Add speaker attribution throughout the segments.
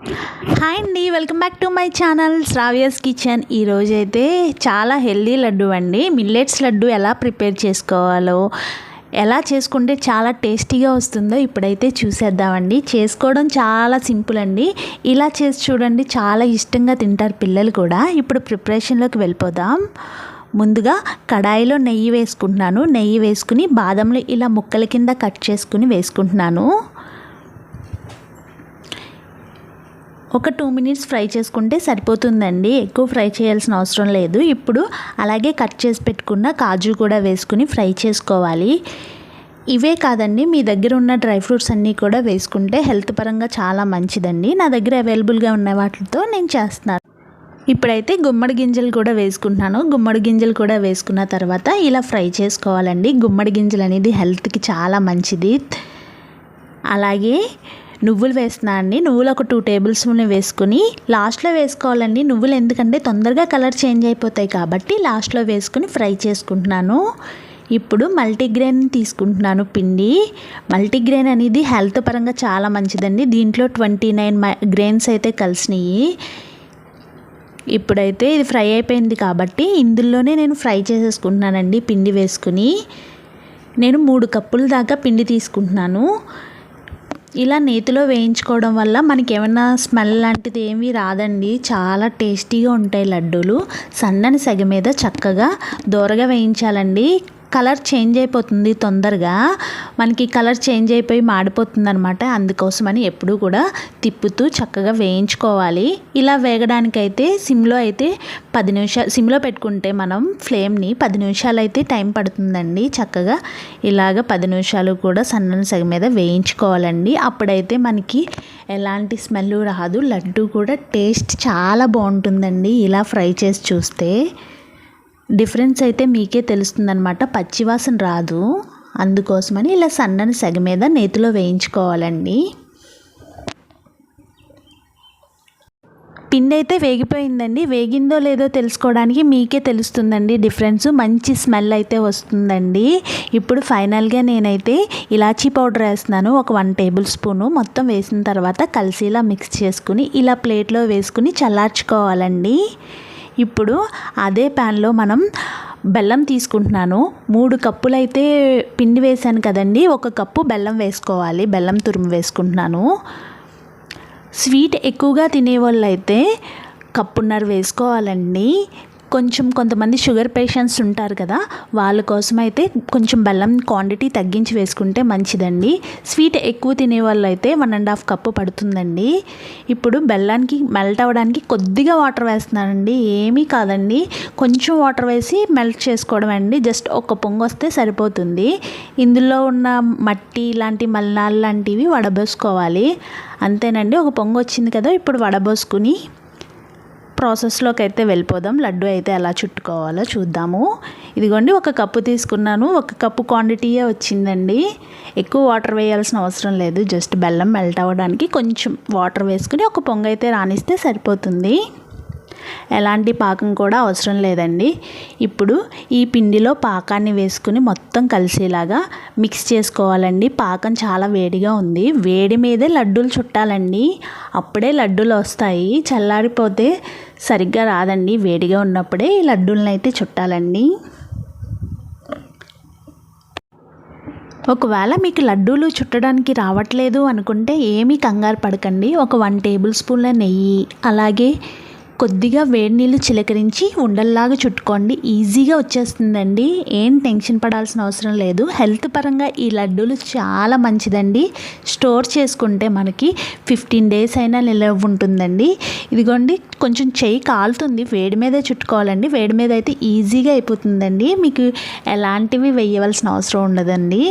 Speaker 1: Hi అండి, welcome back to my channel Sravya's kitchen. ఈరోజైతే చాలా హెల్దీ లడ్డు అండి. మిల్లెట్స్ లడ్డు ఎలా ప్రిపేర్ చేసుకోవాలో, ఎలా చేసుకుంటే చాలా టేస్టీగా వస్తుందో ఇప్పుడైతే చూసేద్దామండి. చేసుకోవడం చాలా సింపుల్ అండి. ఇలా చేసి చూడండి, చాలా ఇష్టంగా తింటారు పిల్లలు కూడా. ఇప్పుడు ప్రిపరేషన్లోకి వెళ్ళిపోదాం. ముందుగా కడాయిలో నెయ్యి వేసుకుంటున్నాను. నెయ్యి వేసుకుని బాదంలు ఇలా ముక్కల కింద కట్ చేసుకుని వేసుకుంటున్నాను. ఒక 2 మినిట్స్ ఫ్రై చేసుకుంటే సరిపోతుందండి, ఎక్కువ ఫ్రై చేయాల్సిన అవసరం లేదు. ఇప్పుడు అలాగే కట్ చేసి పెట్టుకున్న కాజు కూడా వేసుకుని ఫ్రై చేసుకోవాలి. ఇవే కాదండి, మీ దగ్గర ఉన్న డ్రై ఫ్రూట్స్ అన్నీ కూడా వేసుకుంటే హెల్త్ పరంగా చాలా మంచిదండి. నా దగ్గర అవైలబుల్గా ఉన్న వాటితో నేను చేస్తున్నాను. ఇప్పుడైతే గుమ్మడి గింజలు కూడా వేసుకుంటున్నాను. గుమ్మడి గింజలు కూడా వేసుకున్న తర్వాత ఇలా ఫ్రై చేసుకోవాలండి. గుమ్మడి గింజలు అనేది హెల్త్కి చాలా మంచిది. అలాగే నువ్వులు వేస్తున్నా అండి. నువ్వులు ఒక 2 టేబుల్ స్పూన్లు వేసుకుని లాస్ట్లో వేసుకోవాలండి. నువ్వులు ఎందుకంటే తొందరగా కలర్ చేంజ్ అయిపోతాయి కాబట్టి లాస్ట్లో వేసుకుని ఫ్రై చేసుకుంటున్నాను. ఇప్పుడు మల్టీగ్రెయిన్ తీసుకుంటున్నాను పిండి. మల్టీగ్రెయిన్ అనేది హెల్త్ పరంగా చాలా మంచిదండి. దీంట్లో 29 గ్రెయిన్స్ అయితే కలిసినాయి. ఇప్పుడైతే ఇది ఫ్రై అయిపోయింది కాబట్టి ఇందులోనే నేను ఫ్రై చేసేసుకుంటున్నానండి. పిండి వేసుకుని నేను 3 కప్పుల దాకా పిండి తీసుకుంటున్నాను. ఇలా నేతిలో వేయించుకోవడం వల్ల మనకి ఏమైనా స్మెల్ లాంటిది ఏమీ రాదండి. చాలా టేస్టీగా ఉంటాయి లడ్డూలు. సన్నని సెగ మీద చక్కగా దోరగా వేయించాలండి. కలర్ చేంజ్ అయిపోతుంది తొందరగా, మనకి కలర్ చేంజ్ అయిపోయి మాడిపోతుంది అనమాట. అందుకోసమని ఎప్పుడూ కూడా తిప్పుతూ చక్కగా వేయించుకోవాలి. ఇలా వేగడానికైతే సిమ్లో అయితే 10 నిమిషాలు సిమ్లో పెట్టుకుంటే మనం ఫ్లేమ్ని 10 నిమిషాలు అయితే టైం పడుతుందండి. చక్కగా ఇలాగ 10 నిమిషాలు కూడా సన్నని సెగ మీద వేయించుకోవాలండి. అప్పుడైతే మనకి ఎలాంటి స్మెల్ రాదు. లడ్డు కూడా టేస్ట్ చాలా బాగుంటుందండి. ఇలా ఫ్రై చేసి చూస్తే డిఫరెన్స్ అయితే మీకే తెలుస్తుందన్నమాట, పచ్చివాసన రాదు. అందుకోసమని ఇలా సన్నని సెగ మీద నేతిలో వేయించుకోవాలండి. పిండి అయితే వేగిపోయిందండి. వేగిందో లేదో తెలుసుకోవడానికి మీకే తెలుస్తుందండి డిఫరెన్స్. మంచి స్మెల్ అయితే వస్తుందండి. ఇప్పుడు ఫైనల్గా నేనైతే ఇలాచీ పౌడర్ వేస్తున్నాను. ఒక 1 టేబుల్ స్పూను మొత్తం వేసిన తర్వాత కలిసి ఇలా మిక్స్ చేసుకుని ఇలా ప్లేట్లో వేసుకుని చల్లార్చుకోవాలండి. ఇప్పుడు అదే ప్యాన్లో మనం బెల్లం తీసుకుంటున్నాను. 3 కప్పులు అయితే పిండి వేసాను కదండి, 1 కప్పు బెల్లం వేసుకోవాలి. బెల్లం తురుము వేసుకుంటున్నాను. స్వీట్ ఎక్కువగా తినేవాళ్ళు అయితే 1.5 కప్పు వేసుకోవాలండి. కొంతమంది షుగర్ పేషెంట్స్ ఉంటారు కదా, వాళ్ళ కోసం అయితే కొంచెం బెల్లం క్వాంటిటీ తగ్గించి వేసుకుంటే మంచిదండి. స్వీట్ ఎక్కువ తినేవాళ్ళు అయితే 1.5 కప్పు పడుతుందండి. ఇప్పుడు బెల్లానికి మెల్ట్ అవ్వడానికి కొద్దిగా వాటర్ వేస్తున్నానండి. ఏమీ కాదండి, కొంచెం వాటర్ వేసి మెల్ట్ చేసుకోవడం అండి. జస్ట్ ఒక పొంగు వస్తే సరిపోతుంది. ఇందులో ఉన్న మట్టి ఇలాంటి మలినాలు లాంటివి వడబోసుకోవాలి. అంతేనండి, ఒక పొంగు వచ్చింది కదా. ఇప్పుడు వడబోసుకుని ప్రాసెస్లోకి అయితే వెళ్ళిపోదాం. లడ్డు అయితే ఎలా చుట్టుకోవాలో చూద్దాము. ఇదిగోండి, 1 కప్పు తీసుకున్నాను. 1 కప్పు క్వాంటిటీయే వచ్చిందండి. ఎక్కువ వాటర్ వేయాల్సిన అవసరం లేదు. జస్ట్ బెల్లం మెల్ట్ అవ్వడానికి కొంచెం వాటర్ వేసుకుని ఒక పొంగు అయితే రానిస్తే సరిపోతుంది. ఎలాంటి పాకం కూడా అవసరం లేదండి. ఇప్పుడు ఈ పిండిలో పాకాన్ని వేసుకుని మొత్తం కలిసేలాగా మిక్స్ చేసుకోవాలండి. పాకం చాలా వేడిగా ఉంది. వేడి మీదే లడ్డూలు చుట్టాలండి, అప్పుడే లడ్డూలు వస్తాయి. చల్లారిపోతే సరిగ్గా రాదండి. వేడిగా ఉన్నప్పుడే ఈ లడ్డూలను అయితే చుట్టాలండి. ఒకవేళ మీకు లడ్డూలు చుట్టడానికి రావట్లేదు అనుకుంటే ఏమీ కంగారు పడకండి. ఒక 1 టేబుల్ స్పూన్ల నెయ్యి అలాగే కొద్దిగా వేడి నీళ్ళు చిలకరించి ఉండల్లాగా చుట్టుకోండి. ఈజీగా వచ్చేస్తుందండి. ఏం టెన్షన్ పడాల్సిన అవసరం లేదు. హెల్త్ పరంగా ఈ లడ్డూలు చాలా మంచిదండి. స్టోర్ చేసుకుంటే మనకి 15 డేస్ అయినా నిలవ ఉంటుందండి. ఇదిగోండి, కొంచెం చెయ్యి కాలుతుంది. వేడి మీదే చుట్టుకోవాలండి. వేడి మీద అయితే ఈజీగా అయిపోతుందండి. మీకు ఎలాంటివి వేయవలసిన అవసరం ఉండదండి.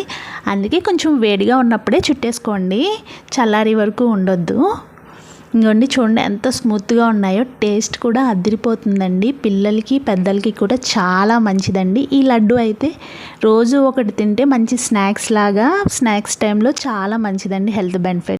Speaker 1: అందుకే కొంచెం వేడిగా ఉన్నప్పుడే చుట్టేసుకోండి, చల్లారి వరకు ఉండొద్దు. ఇంకోండి, చూడండి ఎంత స్మూత్గా ఉన్నాయో. టేస్ట్ కూడా అదిరిపోతుందండి. పిల్లలకి పెద్దలకి కూడా చాలా మంచిదండి. ఈ లడ్డు అయితే రోజు ఒకటి తింటే మంచి స్నాక్స్ లాగా, స్నాక్స్ టైంలో చాలా మంచిదండి. Health benefit.